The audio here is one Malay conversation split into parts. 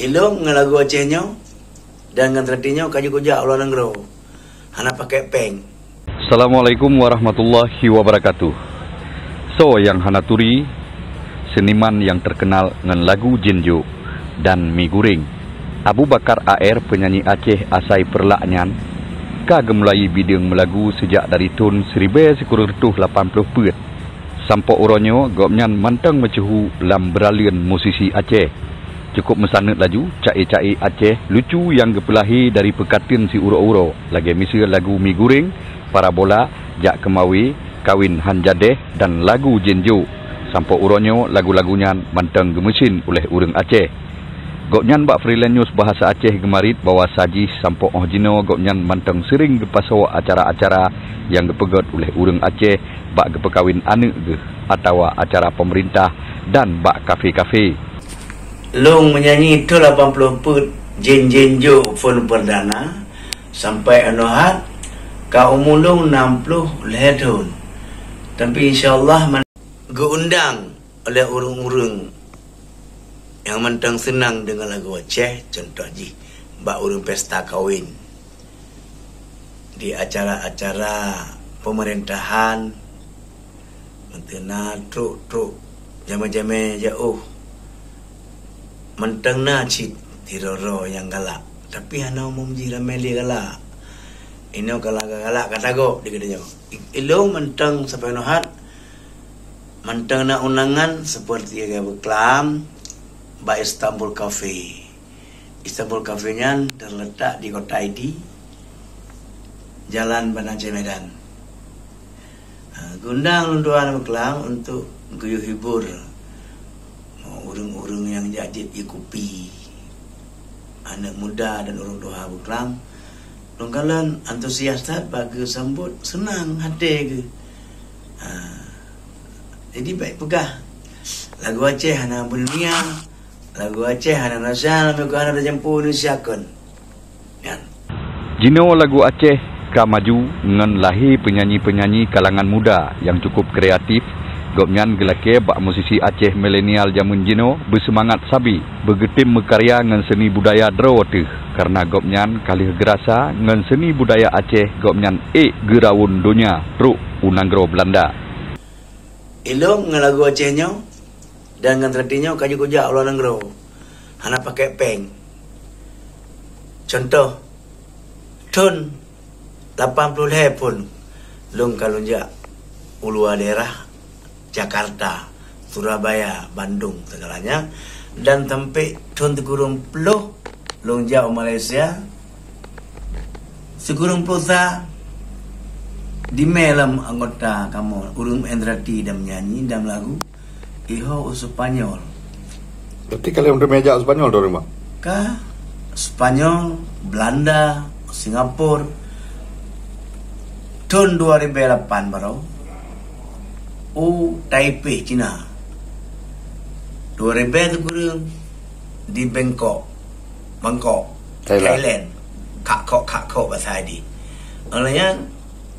Ilung dengan lagu Acehnya dan dengan tradinya kaji kujak ulah nenggro. Hana pakai peng. Assalamualaikum warahmatullahi wabarakatuh. So yang hana turi seniman yang terkenal dengan lagu Jinjo dan Mi Guring. Abu Bakar AR penyanyi Aceh asai perlaknyan ka gemulai bidang melagu sejak dari tahun 1980 put. Sampai uronyo gopnyan mantang mecuhu lam beralian musisi Aceh. Cukup mesanut laju cai-cai Aceh lucu yang gepelahi dari pekatin si uro-uro. Lagi misal lagu Mi Guring, Parabola, Jak Kemawi, Kawin Hanjadeh dan lagu Jinjo. Sampai uronyo lagu-lagunya mantang gemesin oleh urang Aceh. Gopnyan bak freelance news bahasa Aceh gemarit bawa saji sampai ohjino gopnyan mantang sering gepaso acara-acara yang gepegot oleh urang Aceh bak gepekawin anak ge atau acara pemerintah dan bak kafe-kafe. Long menyanyi itu 80 put Jinjo pun perdana sampai anuhat ka umulung 60 tahun. Tapi insyaallah geundang oleh urang-urang yang mantang senang dengan lagu Aceh, contoh ji bak urang pesta kawin di acara-acara pemerintahan mentena truk jame-jame jauh mentang na cik tiroro yang galak tapi hana umum ji rameli galak ino galak kata go dikadanya ilung mentang sampai nohat mentang na unangan seperti yang berklam ba Istanbul Cafe. Istanbul Cafe-nya terletak di Kota ID, Jalan Banda Aceh Medan. Gundang lunduan Beklam untuk guyuh hibur urung-urung yang jajit ikupi anak muda dan urung doha Beklam. Longgalan antusias bagi sambut senang hati ke. Jadi baik pegah lagu Aceh hana dunia. Lagu Aceh hana nasional mereka hana jempu Indonesia kan. Jino lagu Aceh ka maju dengan lahir penyanyi-penyanyi kalangan muda yang cukup kreatif. Gopnyan gelake bak musisi Aceh milenial jamun jino bersemangat sabi bergetim mekarya dengan seni budaya drawatih karena gopnyan kalih gerasa dengan seni budaya Aceh gopnyan gerawun dunia truk unanggro Belanda. Ilung dengan lagu Acehnya dan dengan tradinya kaji kujak ulah nenggro. Hana pakai peng. Contoh tahun 80 pun lung kalunjak ulua daerah Jakarta, Surabaya, Bandung segalanya dan sampai tahun 30 lung jauh Malaysia segurung pulsa di malam anggota kamu urung Endrati dan menyanyi dalam lagu Iho Spanyol. Berarti kalian udah meja Spanyol dong, Mak? Ka Spanyol, Belanda, Singapura. Tahun 2008 baru. Taipei, Cina. 2000 tu kurang di Bangkok, Thailand. Kak bahasa Adi. Olehnya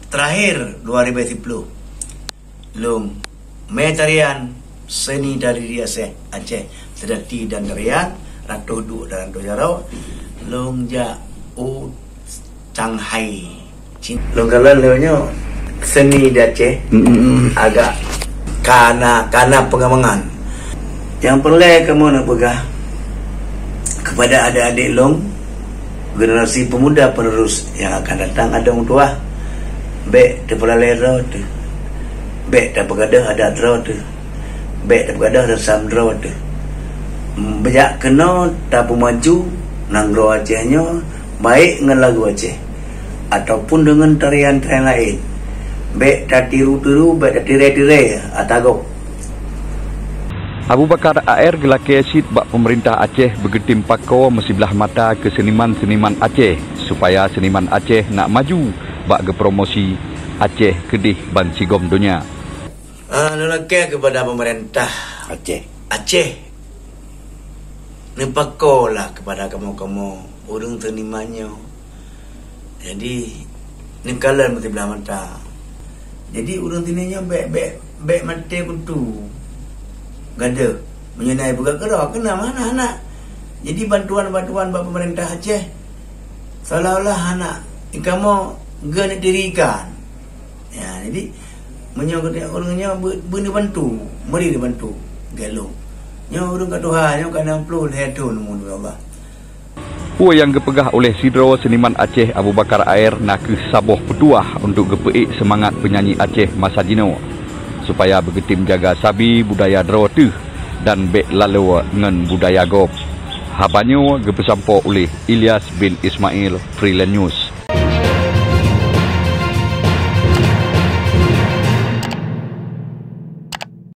terakhir 2010 lung metarian seni dari Aceh sedati dan tarian ratu du dan ratu jarau long ja Shanghai long kalan leunya seni di Aceh agak kana pengamangan yang perlu kamu nak pegah kepada adik-adik long generasi pemuda penerus yang akan datang ada orang tua baik terpula lera tu baik tak bergadah ada draw tu baik tak bergadah ada sam draw tu banyak kena tak maju nanggro Acehnya baik dengan lagu Aceh ataupun dengan tarian-tarian lain baik tak tiru-tiru baik tak tirai-tirai atago. Abu Bakar AR gelake sit bak pemerintah Aceh bergetim pako mesibelah mata ke seniman-seniman Aceh supaya seniman Aceh nak maju bak ke promosi Aceh kedih ban sigom dunia. Lelaki kepada pemerintah Aceh nepakolah kepada kamu urung senimannya. Jadi nekalan mesti belah mata. Jadi urung tininya baik mati kutu. Gada menyenai buka kerah kena mana anak Jadi bantuan-bantuan buat pemerintah Aceh seolah-olah anak kamu gak dirikan. Ya, jadi menyokong orangnya benda bantu, mari dibantu gelong. Nya urang kat Tuhan, nya kat 60 hedon mun Allah. Yang gepegah oleh Sidro seniman Aceh Abu Bakar Air nak saboh petuah untuk gepeik semangat penyanyi Aceh masa jino supaya bergetim jaga sabi budaya dro tu dan bek lalu dengan budaya gop. Habanyo gepesampo oleh Ilyas bin Ismail, Freelance News.